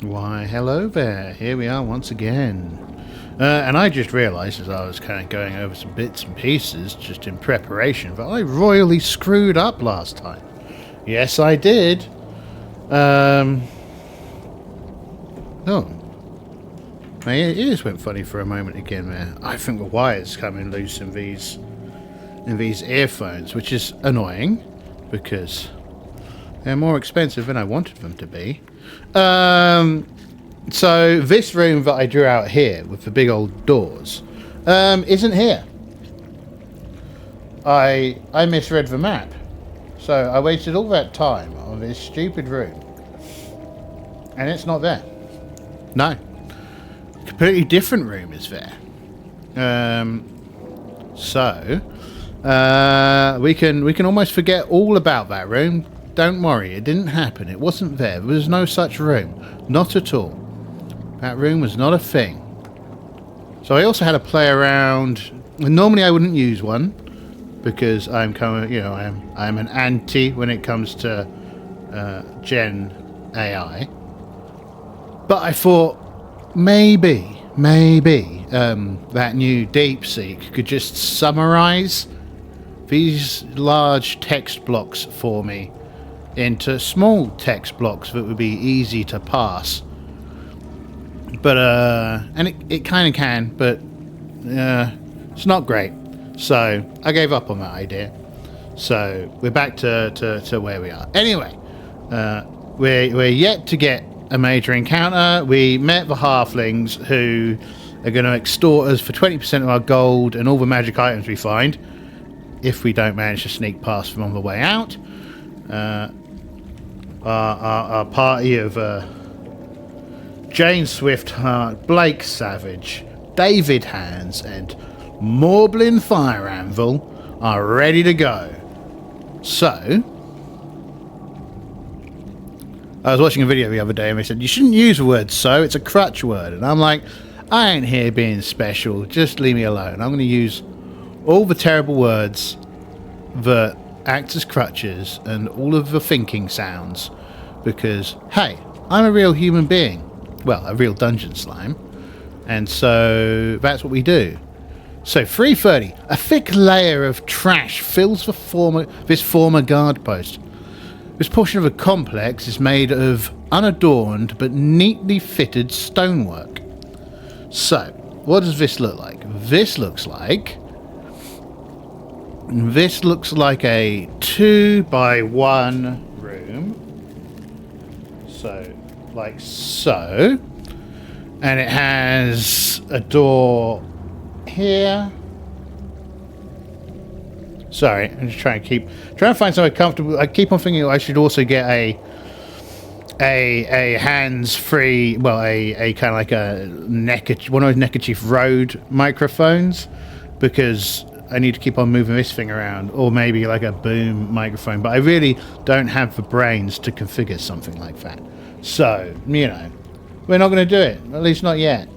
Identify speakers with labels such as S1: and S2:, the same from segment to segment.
S1: Why, hello there. Here we are once again. And I just realised as I was kind of going over some bits and pieces just in preparation that I royally screwed up last time. Yes, I did. Oh. My ears went funny for a moment again there. I think the wire's coming loose in these earphones, which is annoying because they're more expensive than I wanted them to be. So this room that I drew out here with the big old doors isn't here. I misread the map. So I wasted all that time on this stupid room. And it's not there. No. Completely different room is there. So we can almost forget all about that room. Don't worry, it didn't happen. It wasn't there. There was no such room. Not at all. That room was not a thing. So I also had to play around. Normally I wouldn't use one because I'm kind of, I'm an anti when it comes to Gen AI. But I thought maybe that new DeepSeek could just summarize these large text blocks for me into small text blocks that would be easy to pass. But and it kind of can, but it's not great. So I gave up on that idea. So we're back to where we are. Anyway, we're yet to get a major encounter. We met the halflings who are going to extort us for 20% of our gold and all the magic items we find if we don't manage to sneak past them on the way out. Our party of Jane Swift-Hart, Blake Savage, David Hands, and Morblin Fire Anvil are ready to go. So, I was watching a video the other day and they said, you shouldn't use the word so, it's a crutch word. And I'm like, I ain't here being special, just leave me alone. I'm going to use all the terrible words that act as crutches and all of the thinking sounds because, hey, I'm a real human being. Well, a real dungeon slime. And so that's what we do. So 3:30, a thick layer of trash fills this former guard post. This portion of the complex is made of unadorned but neatly fitted stonework. So, what does this look like? This looks like a 2x1 room. So, like so. And it has a door here. Sorry, I'm just trying to find somewhere comfortable. I keep on thinking I should also get a hands-free, well, a kind of like one of those neckerchief Rode microphones, because I need to keep on moving this thing around, or maybe like a boom microphone. But I really don't have the brains to configure something like that. So, we're not going to do it, at least not yet.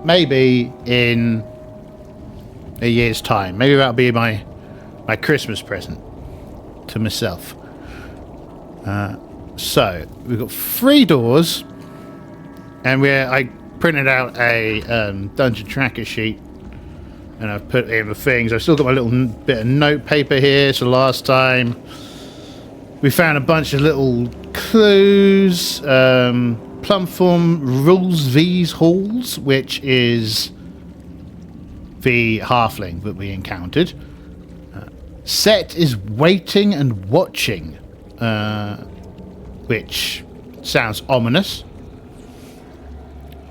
S1: Maybe in a year's time. Maybe that'll be my Christmas present to myself. So we've got 3 doors, and I printed out a dungeon tracker sheet, and I've put in the things. I've still got my little bit of note paper here. So last time we found a bunch of little clues. Plumform rules these halls, which is the halfling that we encountered. Set is waiting and watching, which sounds ominous.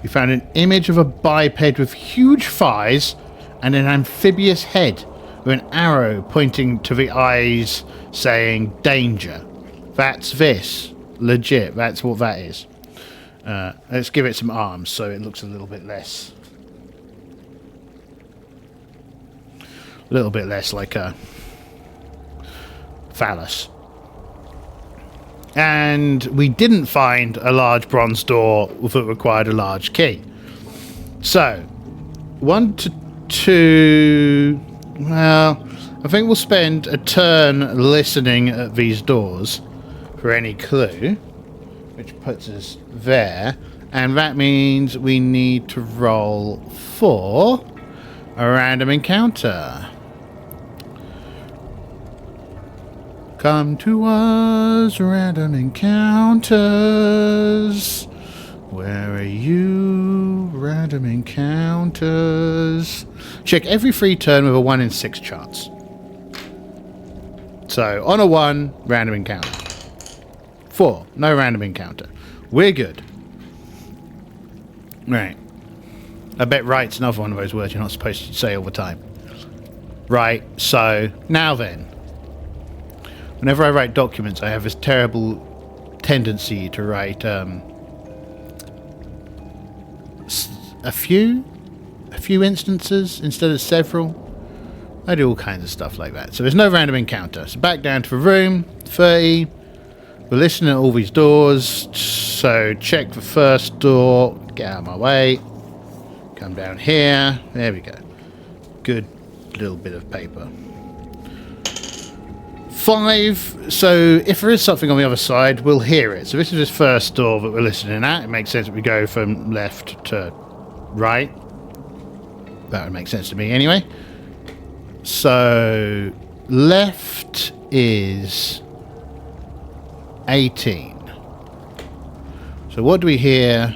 S1: We found an image of a biped with huge thighs and an amphibious head with an arrow pointing to the eyes saying danger. That's this. Legit, that's what that is. Let's give it some arms so it looks a little bit less like a phallus. And we didn't find a large bronze door that required a large key. So 1 to 2, well, I think we'll spend a turn listening at these doors for any clue. which puts us there. And that means we need to roll for a random encounter. Come to us, random encounters. Where are you, random encounters? Check every free turn with a 1 in 6 chance. So, on a 1, random encounter. 4, no random encounter. We're good. Right. I bet right's another one of those words you're not supposed to say all the time. Right, so, now then. Whenever I write documents, I have this terrible tendency to write, a few instances instead of several. I do all kinds of stuff like that. So there's no random encounter. So back down to the room, 30. We're listening at all these doors. So check the first door. Get out of my way. Come down here. There we go. Good little bit of paper. 5. So if there is something on the other side, we'll hear it. So this is this first door that we're listening at. It makes sense that we go from left to right. That would make sense to me anyway. So left is 18. So what do we hear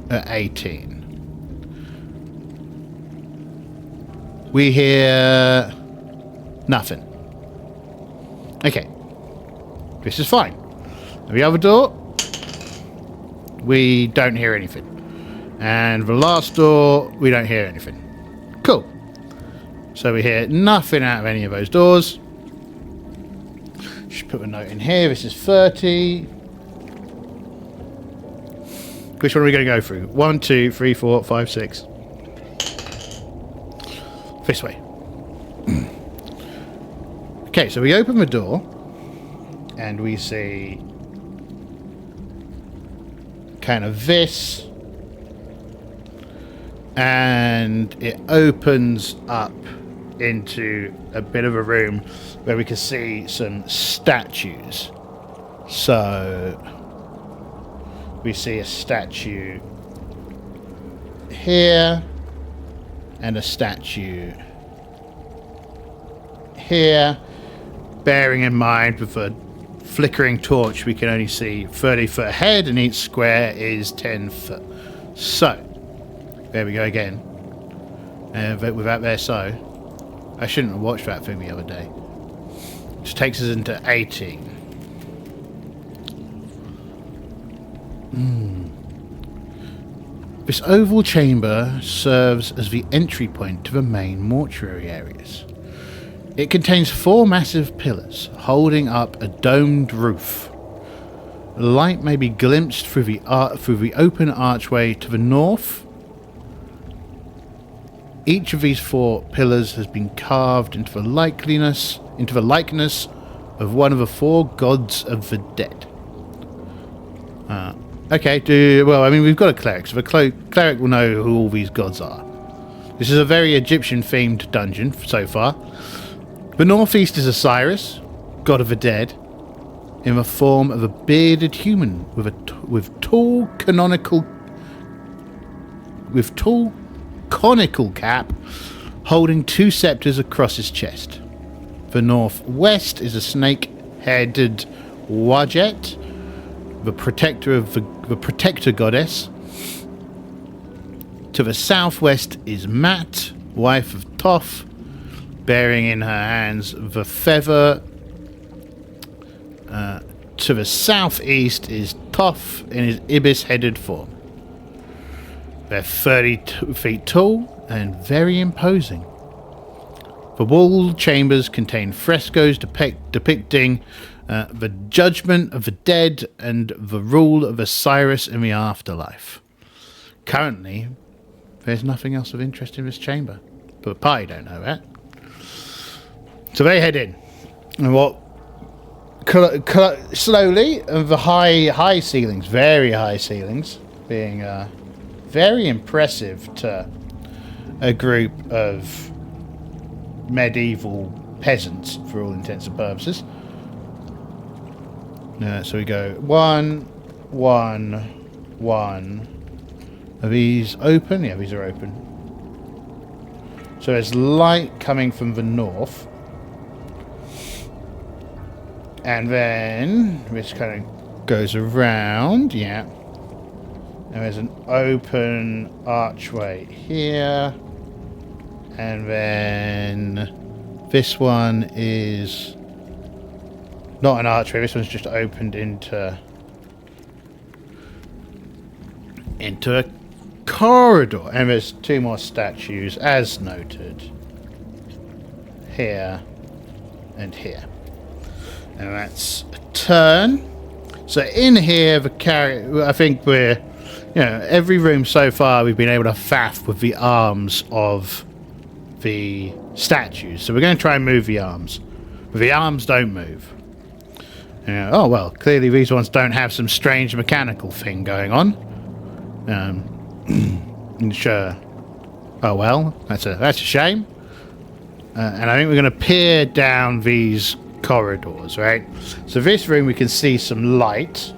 S1: at 18? We hear nothing. Okay. This is fine. The other door, we don't hear anything. And the last door, we don't hear anything. Cool. So we hear nothing out of any of those doors. Just put a note in here. This is 30. Which one are we going to go through? 1, 2, 3, 4, 5, 6. This way. Okay, so we open the door. And we see kind of this. And it opens up into a bit of a room where we can see some statues. So we see a statue here and a statue here. Bearing in mind with a flickering torch we can only see 30 foot ahead and each square is 10 foot. So there we go again. Without there, so I shouldn't have watched that thing the other day. Which takes us into 18. This oval chamber serves as the entry point to the main mortuary areas. It contains 4 massive pillars holding up a domed roof. Light may be glimpsed through the open archway to the north. Each of these 4 pillars has been carved into the likeness of one of the 4 gods of the dead. Okay, we've got a cleric, so the cleric will know who all these gods are. This is a very Egyptian-themed dungeon so far. The northeast is Osiris, god of the dead, in the form of a bearded human with tall conical cap, holding 2 scepters across his chest. The northwest is a snake-headed Wajet, the protector goddess. To the southwest is Mat, wife of Toph, bearing in her hands the feather. To the southeast is Toph in his ibis-headed form. They're 30 feet tall and very imposing. The walled chambers contain frescoes depicting the judgment of the dead and the rule of Osiris in the afterlife. Currently, there's nothing else of interest in this chamber, but the party don't know that. So they head in, and slowly, and the high ceilings, very high ceilings, being very impressive to a group of medieval peasants for all intents and purposes. So we go 1, one. Are these open? Yeah, these are open. So there's light coming from the north. And then this kind of goes around, yeah. And there's an open archway here. And then this one is not an archway, this one's just opened into a corridor. And there's two more statues, as noted. Here and here. And that's a turn. So in here, I think we're, every room so far we've been able to faff with the arms of the statues. So we're going to try and move the arms. But the arms don't move. Oh, well, clearly these ones don't have some strange mechanical thing going on. Sure. Oh, well, that's a shame. And I think we're going to peer down these corridors, right? So this room we can see some light.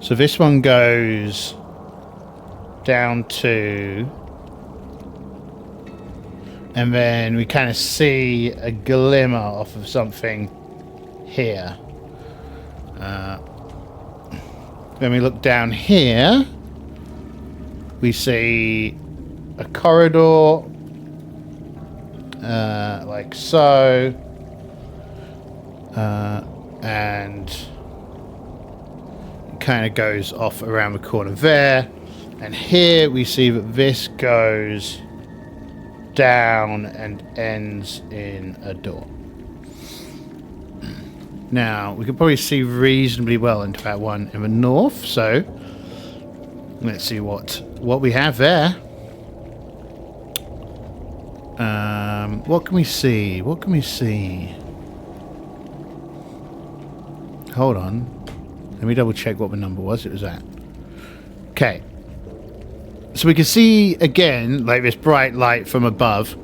S1: So this one goes down to, and then we kind of see a glimmer off of something here. When we look down here, we see a corridor, like so. And it kind of goes off around the corner there. And here we see that this goes down and ends in a door. Now, we can probably see reasonably well into that one in the north, so let's see what we have there. What can we see? What can we see? Hold on. Let me double check what the number was. It was that. Okay. So we can see again, like this bright light from above,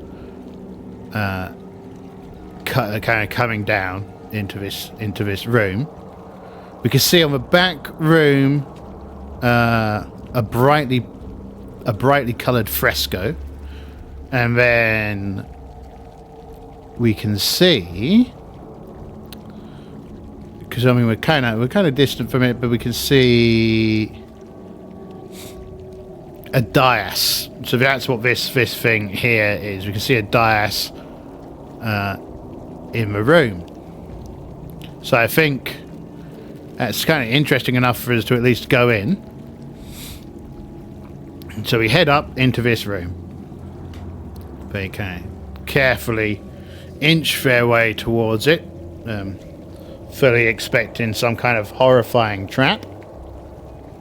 S1: kind of coming down into this room. We can see on the back room a brightly coloured fresco, and then we can see. Because I mean we're kind of distant from it, but we can see a dais. So that's what this thing here is. We can see a dais in the room. So I think that's kind of interesting enough for us to at least go in. So we head up into this room. Very kind of carefully inch their way towards it. Fully expecting some kind of horrifying trap.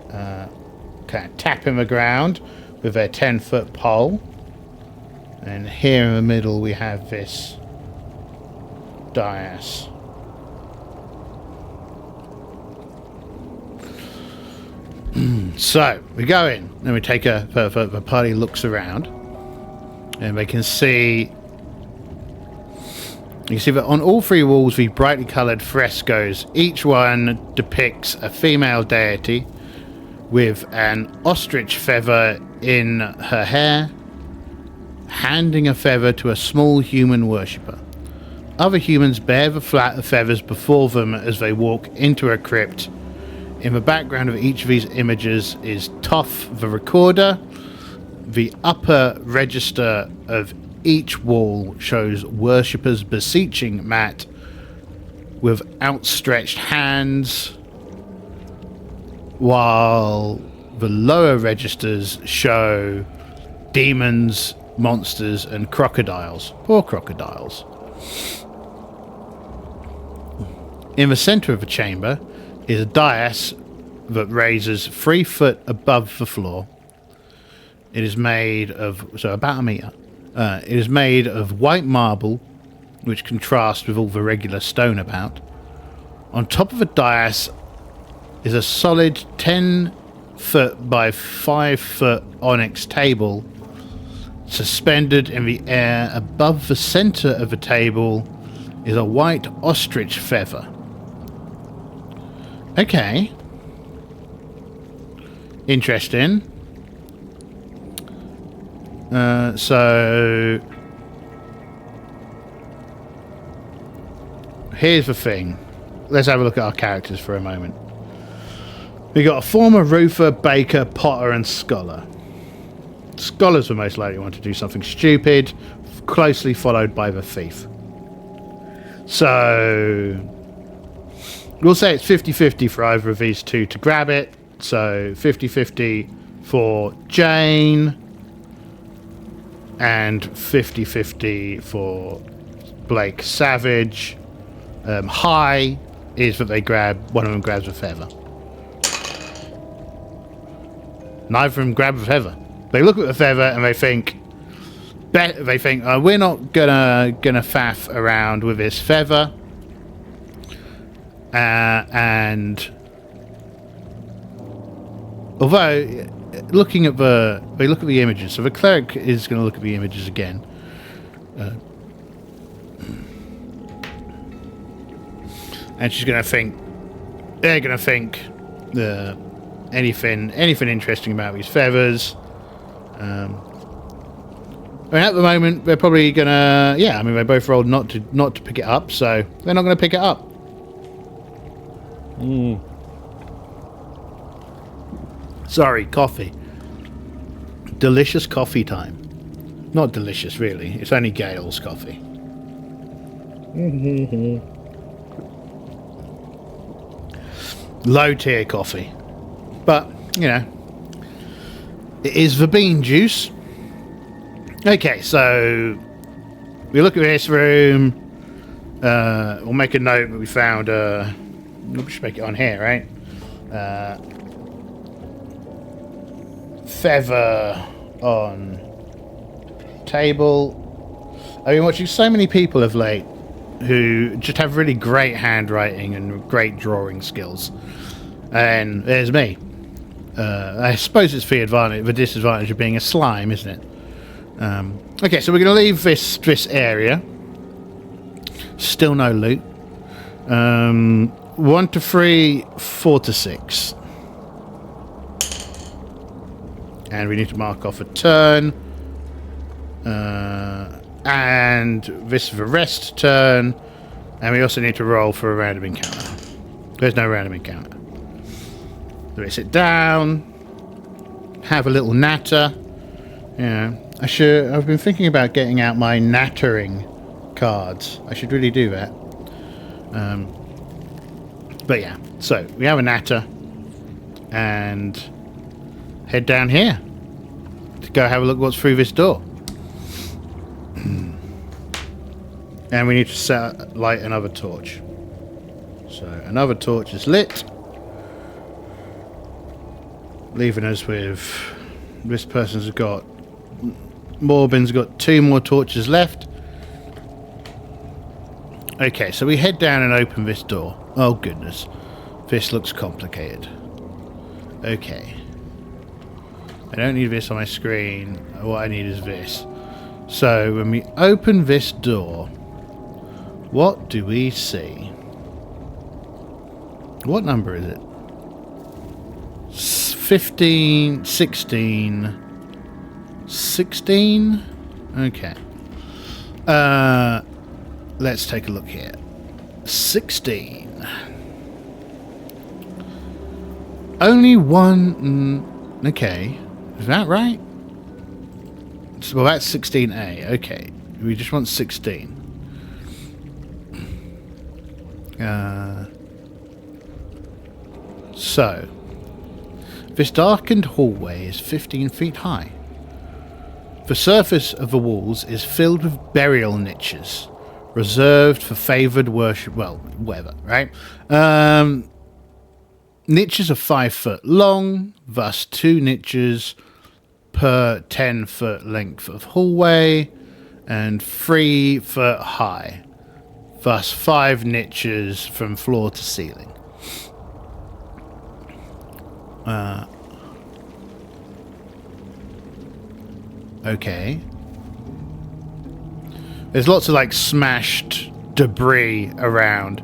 S1: Kind of tapping the ground with their 10-foot pole. And here in the middle we have this dais. So we go in and we take the party looks around, and they can see. You can see that on all three walls, the brightly coloured frescoes, each one depicts a female deity with an ostrich feather in her hair, handing a feather to a small human worshipper. Other humans bear the flat feathers before them as they walk into a crypt. In the background of each of these images is Toph the recorder. The upper register of each wall shows worshippers beseeching Matt with outstretched hands, while the lower registers show demons, monsters, and crocodiles. Poor crocodiles. In the centre of the chamber is a dais that raises 3 foot above the floor. It is made of, so about a metre. It is made of white marble, which contrasts with all the regular stone about. On top of the dais is a solid 10 foot by 5 foot onyx table, suspended in the air. Above the centre of the table is a white ostrich feather. Okay. Interesting. So here's the thing. Let's have a look at our characters for a moment. We got a former roofer, baker, potter, and scholar. Scholars were most likely want to do something stupid, closely followed by the thief. So we'll say it's 50-50 for either of these two to grab it. So 50-50 for Jane and 50-50 for Blake Savage. High is that they grab, one of them grabs a feather. Neither of them grab a feather. They look at the feather and they think, we're not gonna faff around with this feather. And although they look at the images, so the cleric is going to look at the images again. And she's going to think, they're going to think anything interesting about these feathers. I mean, at the moment, they're probably going to, yeah, I mean, they both rolled not to pick it up, so they're not going to pick it up. Sorry, coffee. Delicious coffee time. Not delicious, really. It's only Gail's coffee. Low tier coffee. But, you know, it is the bean juice. Okay, so we look at this room. We'll make a note that we found. We should make it on here, right? Feather on table. I've been watching so many people of late who just have really great handwriting and great drawing skills. And there's me. I suppose it's the disadvantage of being a slime, isn't it? Okay, so we're going to leave this area. Still no loot. 1 to 3, 4 to 6. And we need to mark off a turn. And this is a rest turn. And we also need to roll for a random encounter. There's no random encounter. So we sit down. Have a little natter. Yeah. I've been thinking about getting out my nattering cards. I should really do that. But yeah, so we have a natter and head down here to go have a look what's through this door. And we need to light another torch. So another torch is lit, leaving us with this person's got Morbin's got 2 more torches left. Okay, so we head down and open this door. Oh goodness, this looks complicated. Okay, I don't need this on my screen. What I need is this. So when we open this door, what do we see? What number is it? 15, 16, 16? Okay. Let's take a look here. 16. Only one... okay. Is that right? Well, that's 16A. Okay. We just want 16. So, this darkened hallway is 15 feet high. The surface of the walls is filled with burial niches, reserved for favoured worship. Well, whatever, right? Niches are 5 foot long, thus 2 niches per 10-foot length of hallway, and 3 foot high, thus 5 niches from floor to ceiling. Okay. There's lots of like smashed debris around.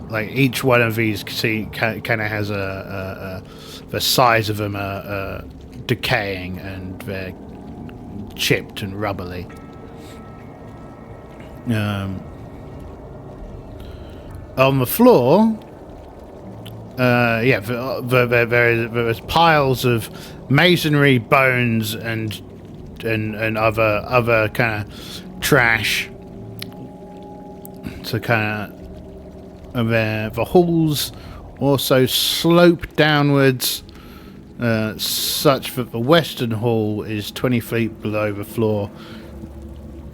S1: Like each one of these kind of has a the size of them are decaying and they're chipped and rubbly. On the floor, there's piles of masonry, bones, and other kind of trash. So kind of the halls also slope downwards, such that the western hall is 20 feet below the floor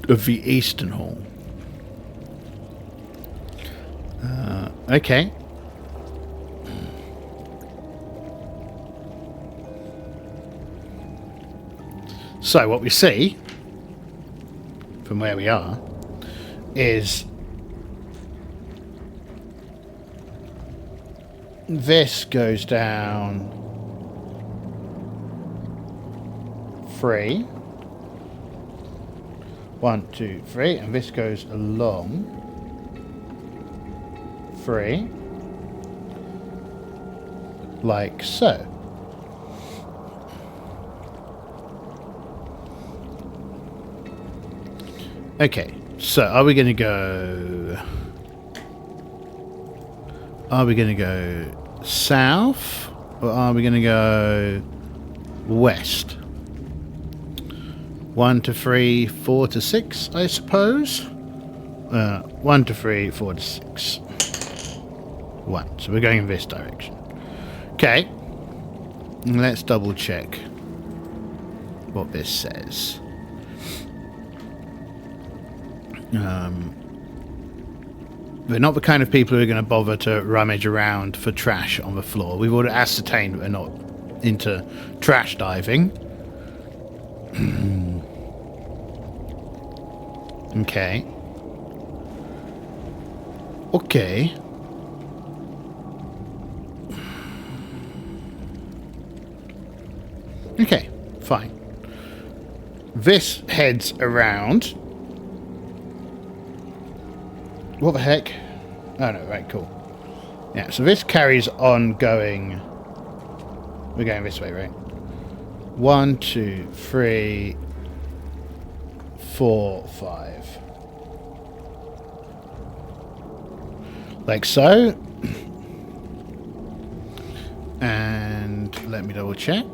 S1: of the eastern hall. Okay. So what we see from where we are is this goes down 3. 1, 2, 3, and this goes along 3, like so. Okay, so are we going to go south, or are we going to go west? 1 to 3, 4 to 6, I suppose. 1 to 3, 4 to 6. 1. So we're going in this direction. Okay. Let's double check what this says. We're not the kind of people who are going to bother to rummage around for trash on the floor. We've already ascertained that we're not into trash diving. Okay. Okay. Okay, fine. This heads around. What the heck? Oh no, right, cool. Yeah, so this carries on going. We're going this way, right? 1, 2, 3, 4, 5. Like so. And let me double check.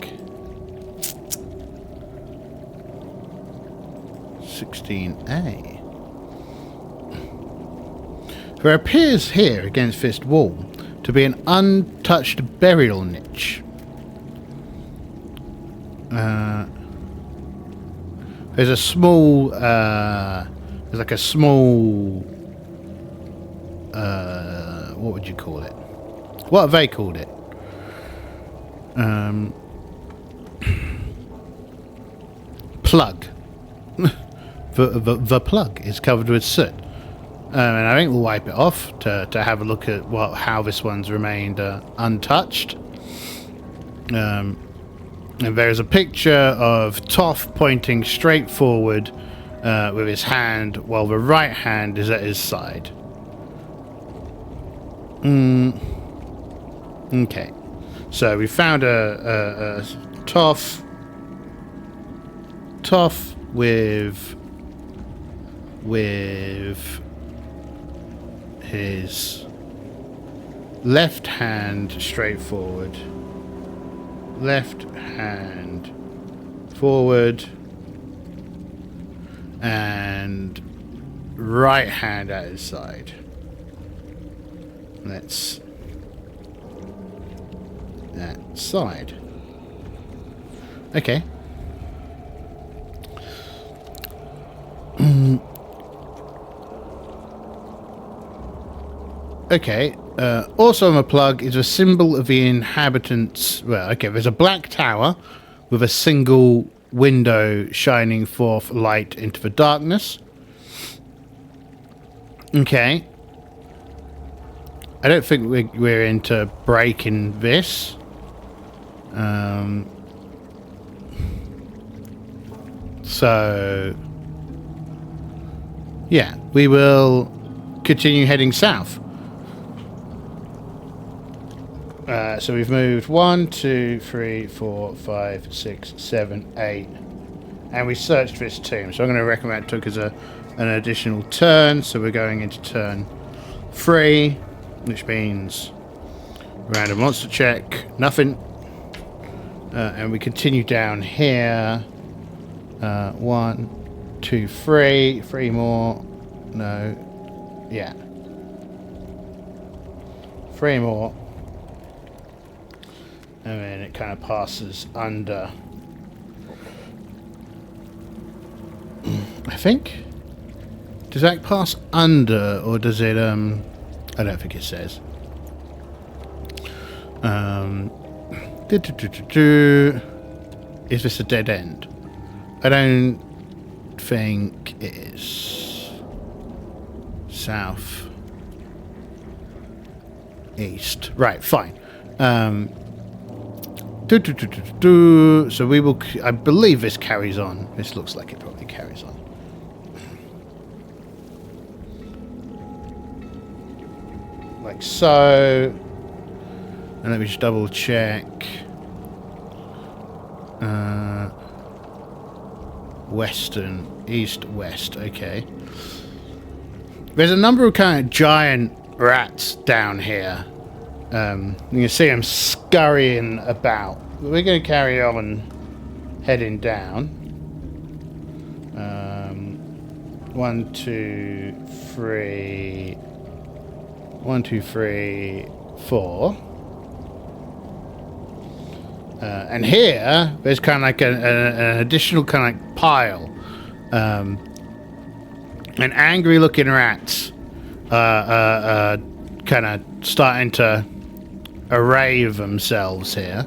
S1: 16A. There appears here against this wall to be an untouched burial niche. There's a small, there's like a small, what would you call it? What have they called it? Plug. The plug is covered with soot. And I think we'll wipe it off to have a look at how this one's remained untouched. And there's a picture of Toff pointing straight forward with his hand, while the right hand is at his side. Okay. So we found a Toff with his left hand straight forward, left hand forward, and right hand at his side. That's that side. Okay. Okay, also on the plug is a symbol of the inhabitants. Well, okay, there's a black tower with a single window shining forth light into the darkness. Okay. I don't think we're into breaking this. So, yeah, we will continue heading south. So we've moved 1, 2, 3, 4, 5, 6, 7, 8. And we searched this tomb. So I'm going to recommend it took us an additional turn. So we're going into turn 3, which means random monster check. Nothing. And we continue down here. 1, 2, 3. 3 more. No. Yeah. 3 more. And then it kind of passes under. I think. Does that pass under, or does it, I don't think it says. Is this a dead end? I don't think it is. South. East. Right, fine. So we will... I believe this carries on. This looks like it probably carries on. Like so. And let me just double check. Western, east, west. Okay. There's a number of kind of giant rats down here. You can see them scurrying about. We're going to carry on heading down. 1, 2, 3. 1, 2, 3, 4. And here, there's kind of like an additional kind of like pile. And angry-looking rats kind of starting to array themselves here.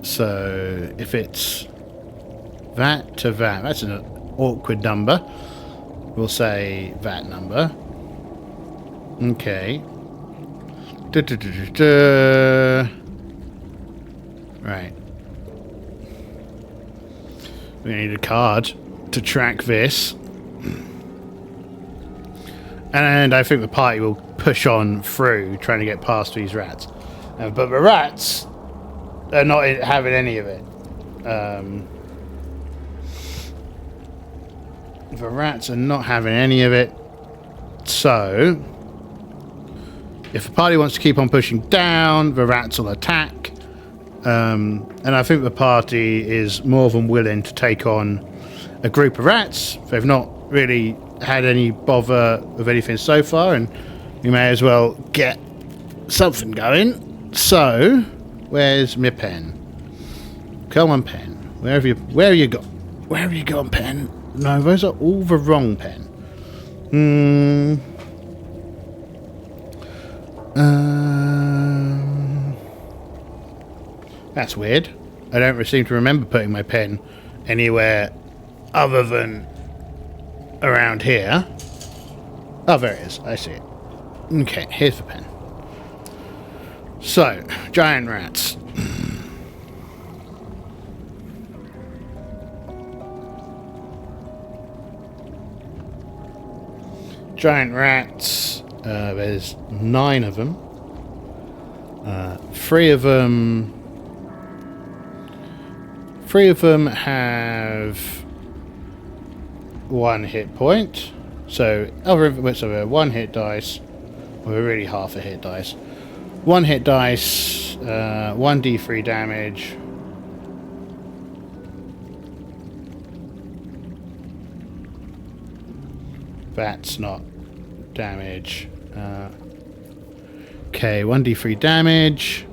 S1: So if it's that to that, that's an awkward number. We'll say that number. Okay. Right. We need a card to track this. And I think the party will push on through, trying to get past these rats. But the rats are not having any of it. The rats are not having any of it. So, if the party wants to keep on pushing down, the rats will attack. And I think the party is more than willing to take on a group of rats. They've not really had any bother with anything so far, and we may as well get something going. So, where's my pen? Come on, pen. Where have you gone, pen? No, those are all the wrong pen. That's weird. I don't seem to remember putting my pen anywhere other than around here. Oh, there it is. I see it. Okay, here's the pen. So, giant rats. Giant rats. There's 9 of them. 3 of them... 3 of them have 1 hit point. So, so 1 hit dice. Or really half a hit dice. 1 hit dice, 1d3 damage. That's not damage. Okay, 1d3 damage.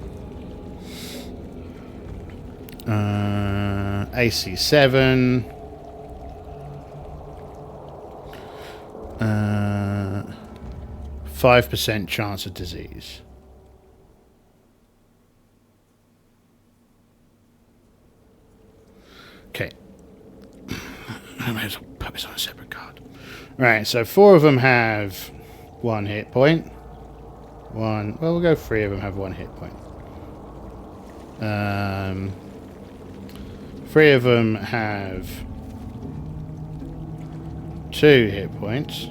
S1: AC 7. 5% chance of disease. Okay. I might as well put this on a separate card. Right, so 4 of them have 1 hit point. Well, we'll go 3 of them have 1 hit point. 3 of them have 2 hit points.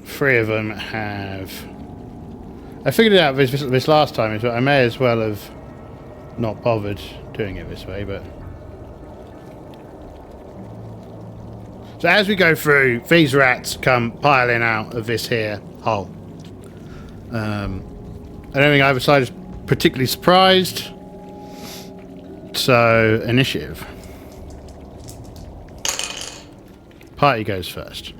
S1: Three of them have... I figured it out this last time, but I may as well have not bothered doing it this way, but... So as we go through, these rats come piling out of this here hole. I don't think either side is particularly surprised. So, initiative. Party goes first.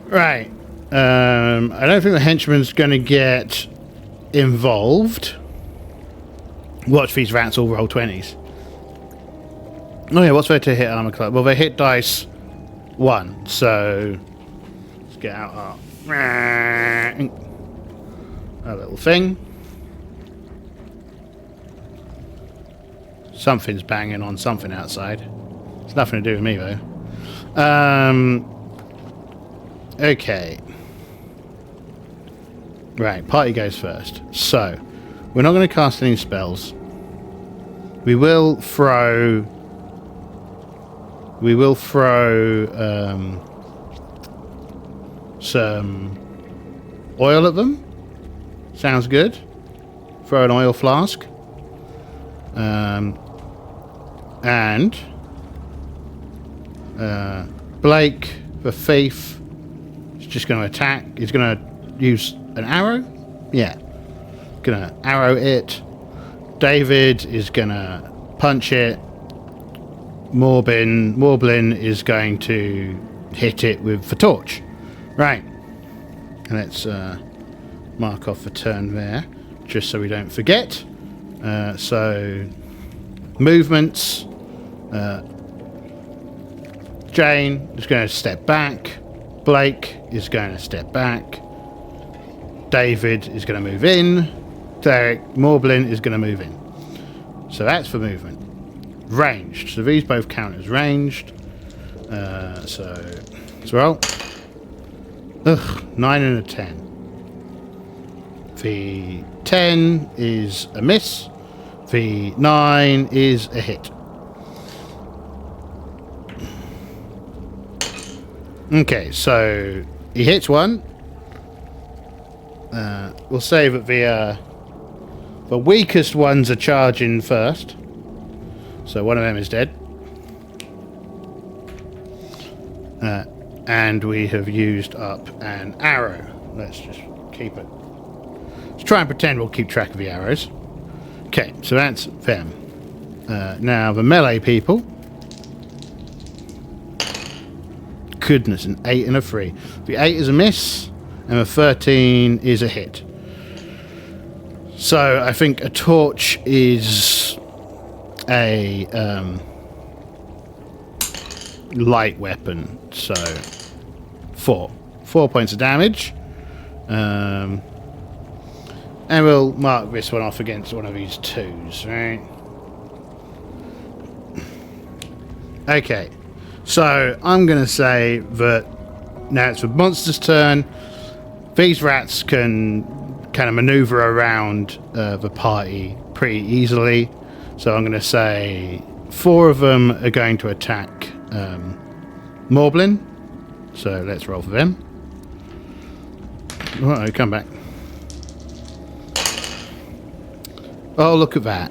S1: Right. I don't think the henchman's going to get involved. Watch these rats all roll 20s. Oh yeah, what's there to hit armor class? Well, they hit dice 1, so let's get out our little thing. Something's banging on something outside. It's nothing to do with me though. Okay. Right, party goes first. So, we're not going to cast any spells. We will throw some oil at them. Sounds good. Throw an oil flask. And Blake, the thief, is just going to attack. He's going to use an arrow. Yeah. Going to arrow it. David is going to punch it. Morblin is going to hit it with the torch. Right. Let's mark off the turn there, just so we don't forget. So, movements. Jane is going to step back. Blake is going to step back. David is going to move in. Derek Morblin is going to move in. So that's for movement. Ranged. So these both count as ranged. So as well. 9 and a 10. The 10 is a miss. The 9 is a hit. Okay, so he hits one. We'll say that the weakest ones are charging first. So one of them is dead. And we have used up an arrow. Let's just keep it. Let's try and pretend we'll keep track of the arrows. Okay, so that's them. Now the melee people. Goodness, an 8 and a 3. The 8 is a miss, and the 13 is a hit. So I think a torch is a light weapon. So 4 points of damage. And we'll mark this one off against one of these 2s, right? Okay. So, I'm going to say that now it's the monster's turn. These rats can kind of maneuver around the party pretty easily. So, I'm going to say 4 of them are going to attack Morblin. So, let's roll for them. Alright, come back. Oh, look at that.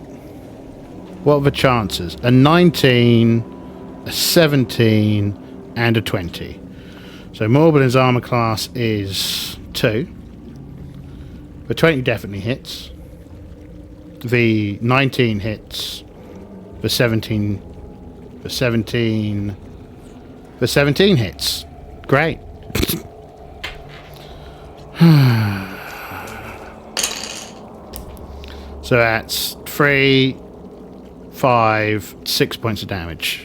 S1: What are the chances? A 19... a 17 and a 20. So Morblin's armor class is 2. The 20 definitely hits. The 19 hits. The 17 hits. Great. So that's 3, 5, 6 points of damage.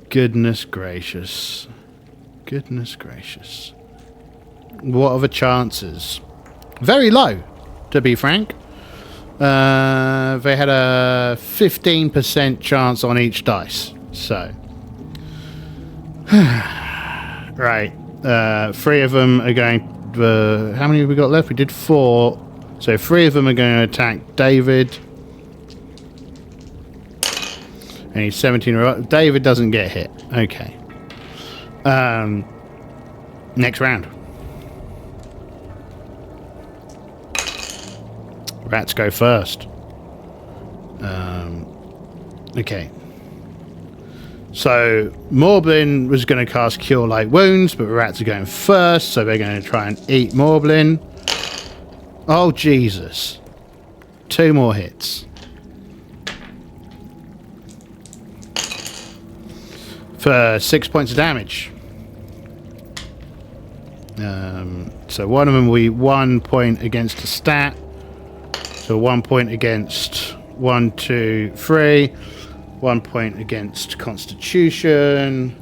S1: Goodness gracious. Goodness gracious. What are the chances? Very low, to be frank. They had a 15% chance on each dice. So. Right. 3 of them are going... how many have we got left? We did 4. So 3 of them are going to attack David. And he's 17. David doesn't get hit. Okay. Next round. Rats go first. Okay. So, Morblin was going to cast Cure Light Wounds, but rats are going first, so they're going to try and eat Morblin. Oh, Jesus. 2 more hits. For 6 points of damage. So one of them will be 1 point against a stat. So 1 point against 1, 2, 3. 1 point against Constitution.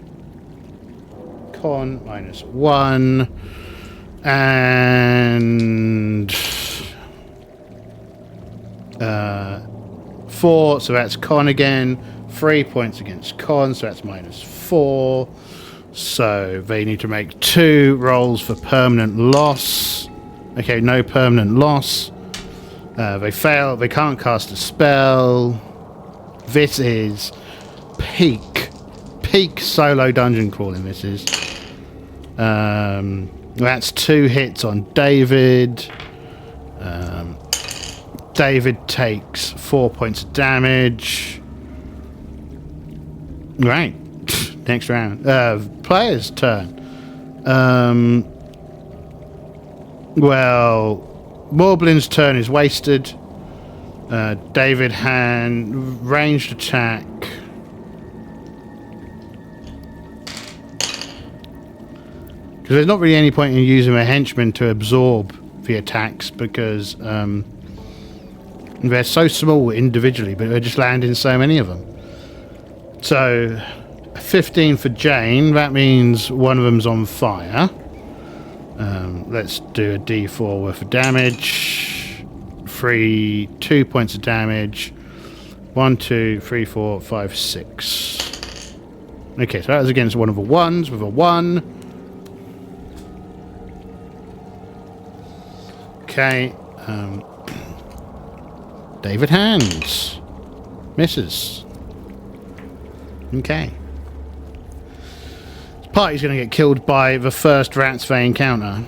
S1: Con -1. And 4, so that's Con again. 3 points against Con, so that's -4. So they need to make 2 rolls for permanent loss. Okay, no permanent loss. They fail. They can't cast a spell. This is peak solo dungeon crawling. This is. That's 2 hits on David. David takes 4 points of damage. Right. Next round. Player's turn. Well, Morblin's turn is wasted. David hand ranged attack. Because there's not really any point in using a henchman to absorb the attacks because they're so small individually, but they're just landing so many of them. So 15 for Jane. That means one of them's on fire. Let's do a D4 worth of damage. 2 points of damage. 1, 2, 3, 4, 5, 6. Okay, so that was against one of the ones with a 1. Okay. David hands. Misses. Okay. This party's going to get killed by the first rats they encounter,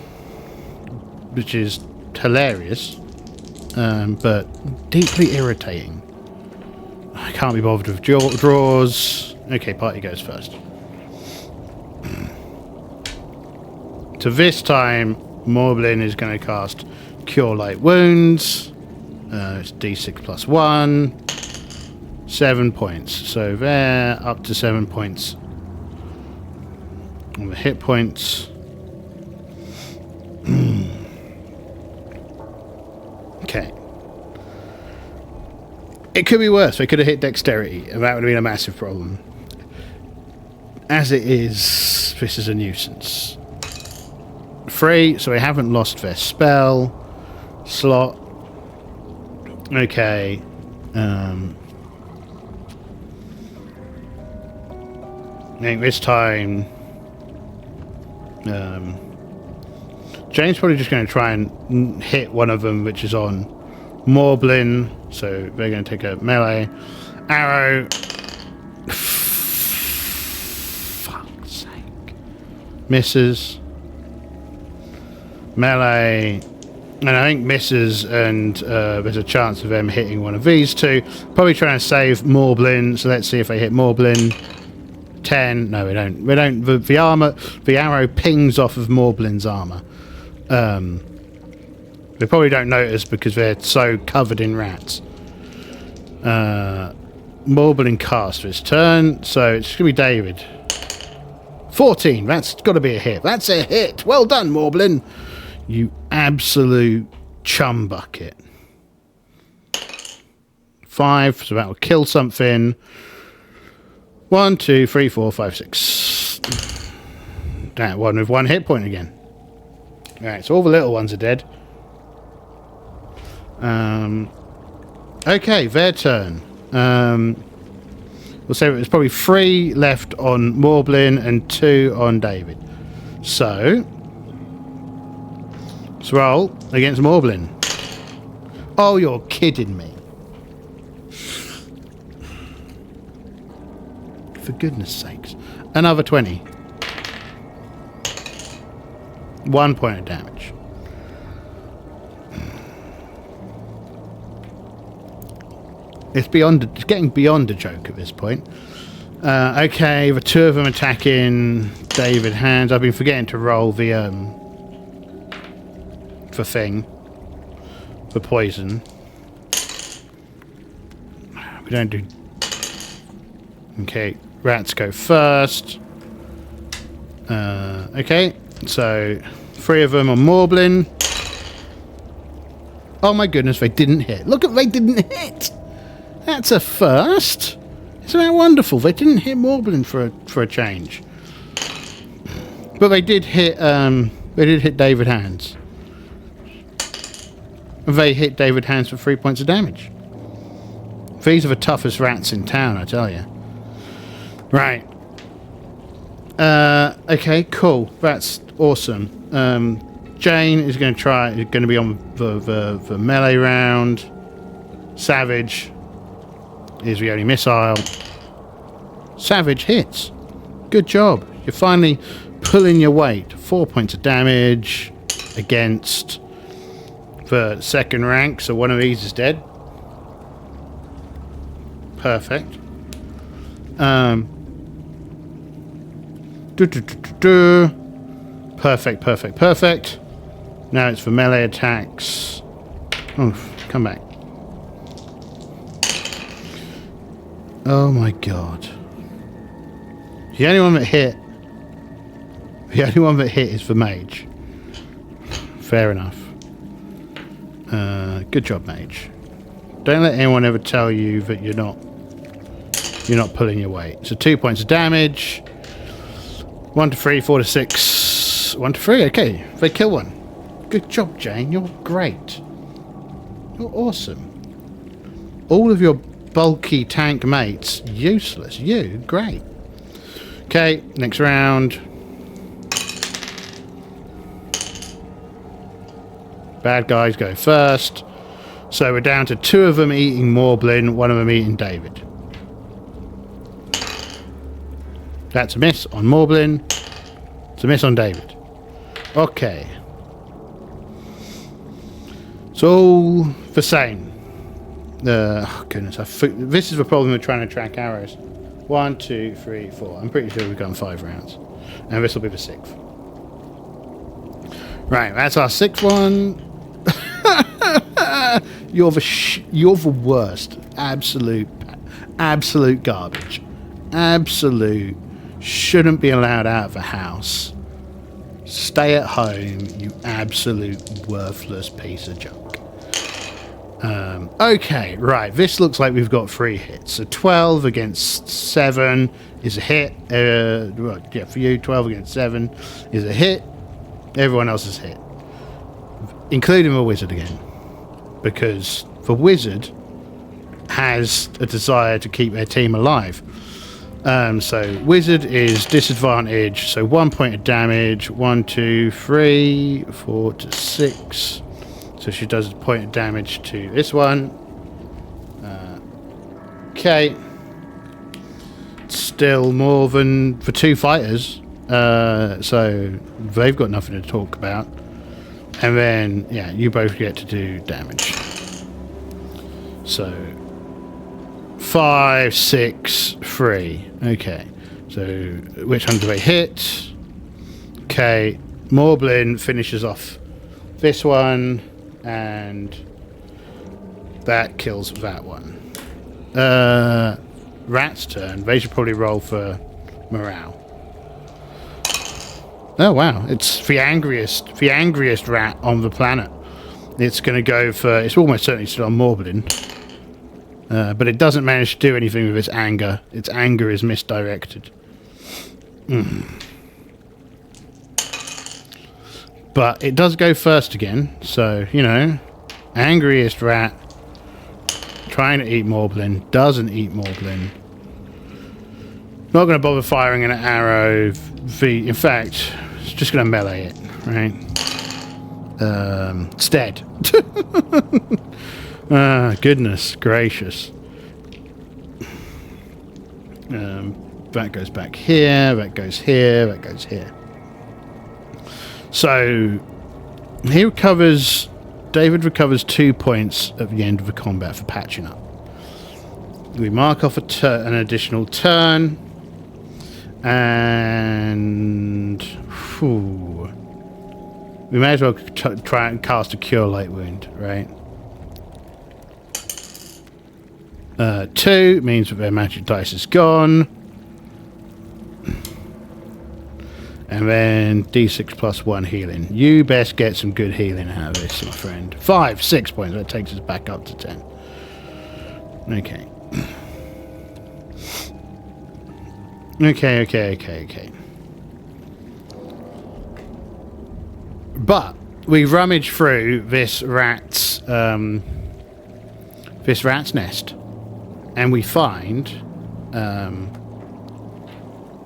S1: which is hilarious, but deeply irritating. I can't be bothered with draws. Okay, party goes first. So this time, Morblin is going to cast Cure Light Wounds. It's D6 plus 1. 7 points. So they're up to 7 points on the hit points. Okay. It could be worse. They could have hit dexterity, and that would have been a massive problem. As it is, this is a nuisance. 3, so they haven't lost their spell slot. Okay. I think this time Jane's probably just going to try and hit one of them, which is on Morblin, so they're going to take a melee arrow. Fuck's sake. Misses. Melee. And I think misses, and there's a chance of them hitting one of these two. Probably trying to save Morblin, so let's see if they hit Morblin. 10. No, we don't. We don't. The arrow pings off of Morblin's armor. They probably don't notice because they're so covered in rats. Morblin cast for his turn, so it's gonna be David. 14. That's got to be a hit. That's a hit. Well done, Morblin. You absolute chum bucket. 5. So that will kill something. 1, 2, 3, 4, 5, 6. That one with 1 hit point again. Alright, so all the little ones are dead. Okay, their turn. We'll say there's probably 3 left on Morblin and 2 on David. So, let's roll against Morblin. Oh, you're kidding me. for goodness sakes. Another 20. 1 point of damage. It's getting beyond a joke at this point. Okay, the two of them attacking David Hands. I've been forgetting to roll the poison. We don't do. Okay, rats go first. Okay, so 3 of them on Morblin. Oh my goodness, they didn't hit. Look at, they didn't hit. That's a first. Isn't that wonderful? They didn't hit Morblin for a change, but they did hit. They did hit David Hands. They hit David Hands for 3 points of damage. These are the toughest rats in town, I tell you. Right. Okay, cool. That's awesome. Jane is going to be on the melee round. Savage is the only missile. Savage hits. Good job. You're finally pulling your weight. 4 points of damage against the second rank, so one of these is dead. Perfect. Perfect. Now it's for melee attacks. Oh, come back. Oh my god. The only one that hit is the mage. Fair enough. Good job, mage. Don't let anyone ever tell you that you're not pulling your weight. So 2 points of damage. 1 to 3, 4 to 6. 1 to 3, okay. They kill one. Good job, Jane. You're great. You're awesome. All of your bulky tank mates, useless. You, great. Okay, next round. Bad guys go first. So we're down to 2 of them eating Morblin, 1 of them eating David. That's a miss on Morblin. It's a miss on David. Okay. It's all the same. Oh goodness, this is the problem with trying to track arrows. 1, 2, 3, 4. I'm pretty sure we've gone 5 rounds. And this will be the 6th. Right, that's our 6th one. You're the worst. Absolute garbage. Absolute. Shouldn't be allowed out of the house. Stay at home, you absolute worthless piece of junk. Okay, right. This looks like we've got 3 hits. So 12 against 7 is a hit. Well, yeah, for you, 12 against 7 is a hit. Everyone else is hit, including the wizard again, because the wizard has a desire to keep their team alive. So wizard is disadvantaged, so 1 point of damage. 1, 2, 3, 4 to 6. So she does a point of damage to this one. Okay. Still more than for 2 fighters. So they've got nothing to talk about. And then, yeah, you both get to do damage. So 5, 6, 3. Okay. So which one do they hit? Okay. Morblin finishes off this one. And that kills that one. Rat's turn. They should probably roll for morale. Oh wow, it's the angriest rat on the planet. It's going to go for, it's almost certainly still on Morblin. But it doesn't manage to do anything with its anger. Its anger is misdirected. But it does go first again, so, you know, angriest rat, trying to eat Morblin, doesn't eat Morblin. Not going to bother firing an arrow. In fact, it's just going to melee it, right? It's dead. Goodness gracious. That goes back here. That goes here. That goes here. So David recovers 2 points at the end of the combat for patching up. We mark off an additional turn, and we may as well try and cast a Cure Light Wound, right? 2 means that their magic dice is gone. And then D6 plus 1 healing. You best get some good healing out of this, my friend. 6 points. That takes us back up to 10. Okay. Okay. But we rummage through this rat's nest, and we find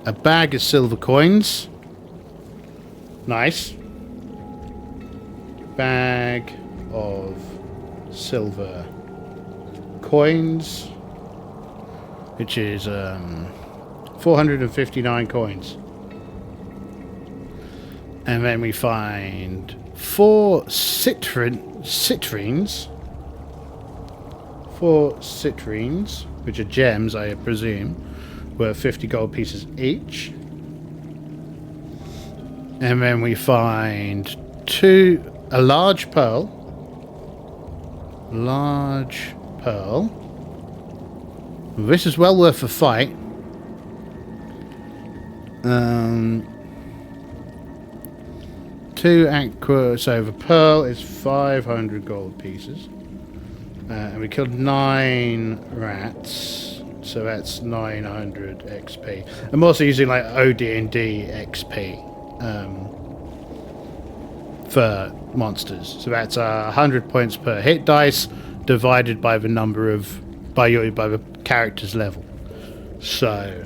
S1: a bag of silver coins. Nice. Bag of silver coins, which is 459 coins. And then we find 4 citrines. 4 citrines, which are gems, I presume, worth 50 gold pieces each. And then we find a large pearl. Large pearl. This is well worth a fight. Two aqua. So the pearl is 500 gold pieces. And we killed 9 rats. So that's 900 XP. I'm also using like OD&D XP. For monsters, so that's 100 points per hit dice divided by the number of by the character's level. So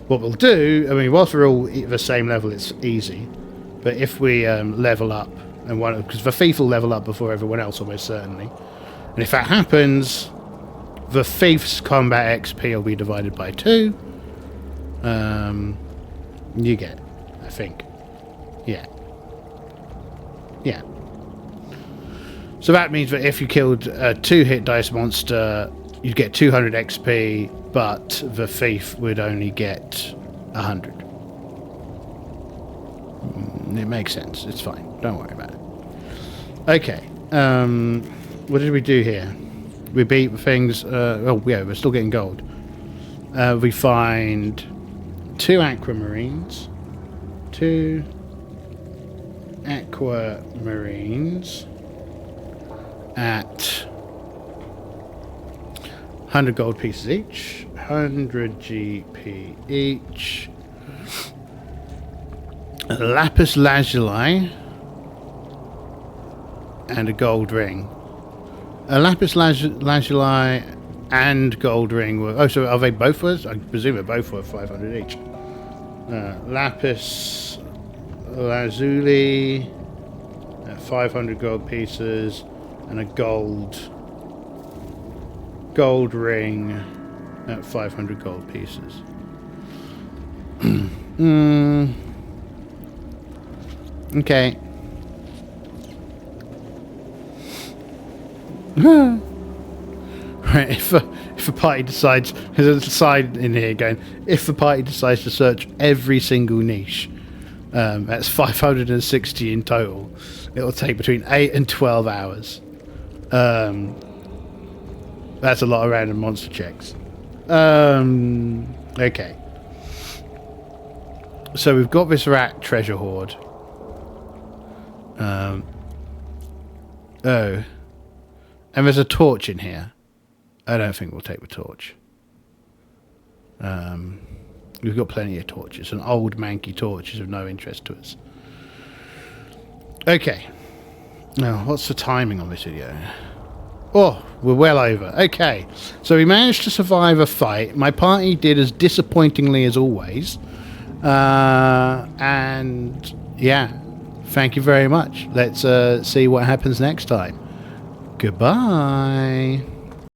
S1: what we'll do, I mean, whilst we're all the same level, it's easy. But if we level up, and because the thief will level up before everyone else, almost certainly, and if that happens, the thief's combat XP will be divided by 2. You get, I think. Yeah. So that means that if you killed a 2 hit dice monster, you'd get 200 XP, but the thief would only get 100. It makes sense. It's fine. Don't worry about it. Okay. What did we do here? We beat the things. We're still getting gold. We find 2 aquamarines. 2 aquamarines at 100 gold pieces each. 100 GP each. A lapis lazuli and a gold ring. A lapis lazuli and gold ring were... so are they both worth? I presume they're both worth 500 each. Lapis lazuli at 500 gold pieces and a gold ring at 500 gold pieces. Okay. Right, if a party decides, there's a sign in here going, if the party decides to search every single niche, that's 560 in total. It'll take between 8 and 12 hours. That's a lot of random monster checks. Okay. So we've got this rat treasure hoard. And there's a torch in here. I don't think we'll take the torch. We've got plenty of torches. An old manky torch is of no interest to us. Okay. Now, what's the timing on this video? Oh, we're well over. Okay. So we managed to survive a fight. My party did as disappointingly as always. And yeah, thank you very much. Let's see what happens next time. Goodbye.